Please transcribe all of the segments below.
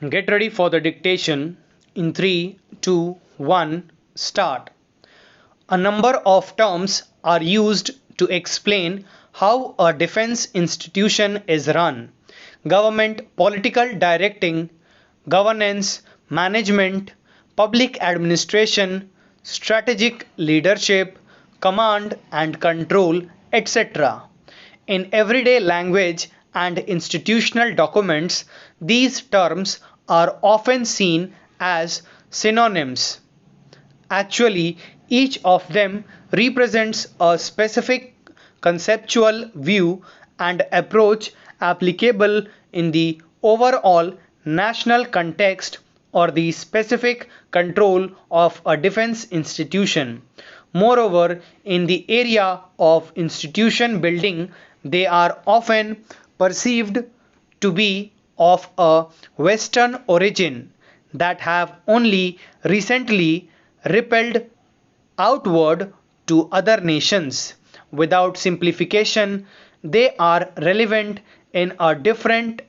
Get ready for the dictation in 3, 2, 1, start. A number of terms are used to explain how a defense institution is run: government, political directing, governance, management, public administration, strategic leadership, command and control, etc. In everyday language and institutional documents, these terms are often seen as synonyms. Actually, each of them represents a specific conceptual view and approach applicable in the overall national context or the specific control of a defense institution. Moreover, in the area of institution building, they are often perceived to be of a Western origin that have only recently rippled outward to other nations. Without simplification, they are relevant in a different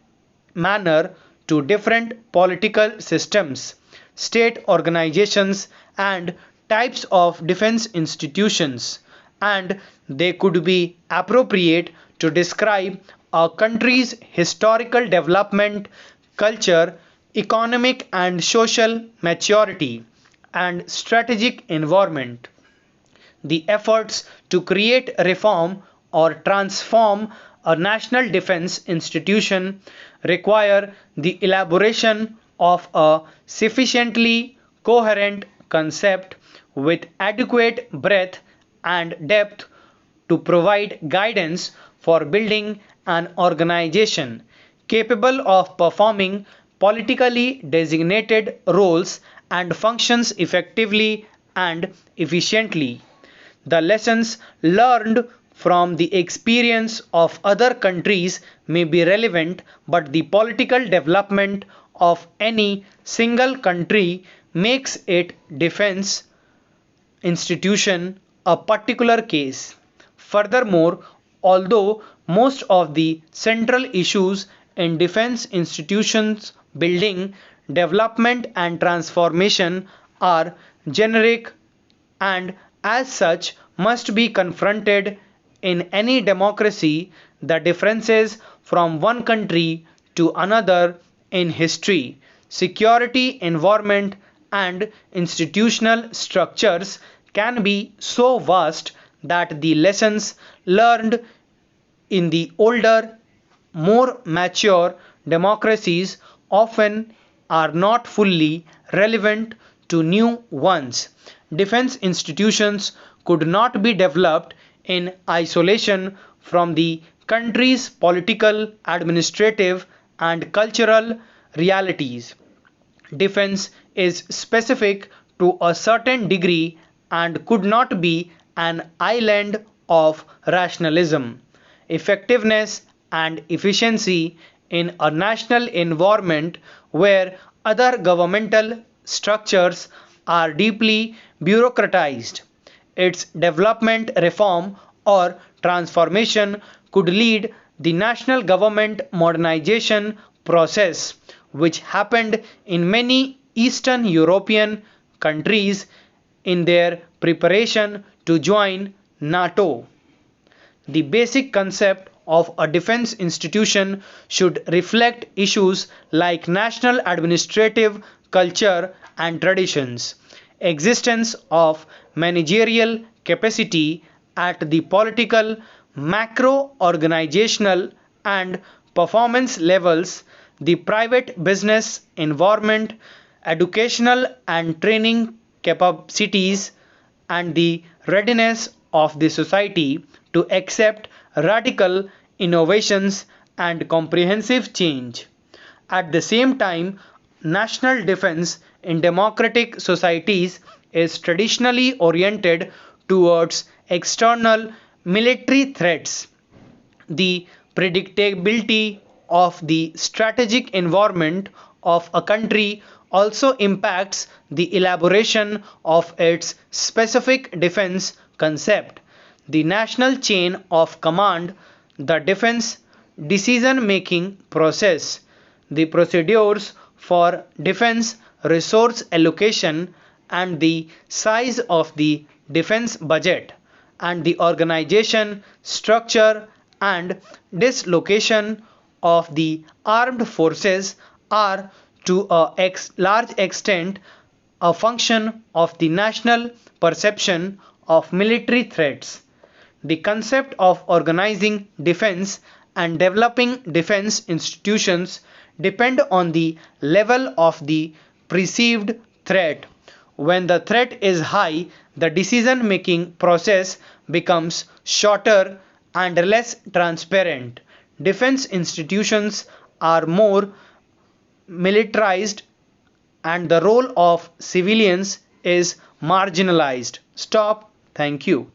manner to different political systems, state organizations, and types of defense institutions, and they could be appropriate to describe a country's historical development, culture, economic and social maturity, and strategic environment. The efforts to create reform or transform a national defense institution require the elaboration of a sufficiently coherent concept with adequate breadth and depth to provide guidance for building an organization capable of performing politically designated roles and functions effectively and efficiently. The lessons learned from the experience of other countries may be relevant, but the political development of any single country makes its defense institution a particular case. Furthermore, although most of the central issues in defense institutions building, development, and transformation are generic and as such must be confronted in any democracy, the differences from one country to another in history, security environment, and institutional structures can be so vast that the lessons learned in the older, more mature democracies often are not fully relevant to new ones. Defense institutions could not be developed in isolation from the country's political, administrative, and cultural realities. Defense is specific to a certain degree and could not be an island of rationalism. Effectiveness and efficiency in a national environment where other governmental structures are deeply bureaucratized. Its development, reform, or transformation could lead the national government modernization process, which happened in many Eastern European countries in their preparation to join NATO. The basic concept of a defense institution should reflect issues like national administrative culture and traditions, existence of managerial capacity at the political, macro organizational, and performance levels, the private business environment, educational and training capacities, and the readiness of the society to accept radical innovations and comprehensive change. At the same time, national defense in democratic societies is traditionally oriented towards external military threats. The predictability of the strategic environment of a country also impacts the elaboration of its specific defense concept. The national chain of command, the defense decision making process, the procedures for defense resource allocation and the size of the defense budget, and the organization, structure, and dislocation of the armed forces are to a large extent a function of the national perception of military threats. The concept of organizing defense and developing defense institutions depend on the level of the perceived threat. When the threat is high, the decision making process becomes shorter and less transparent. Defense institutions are more militarized and the role of civilians is marginalized. Stop. Thank you.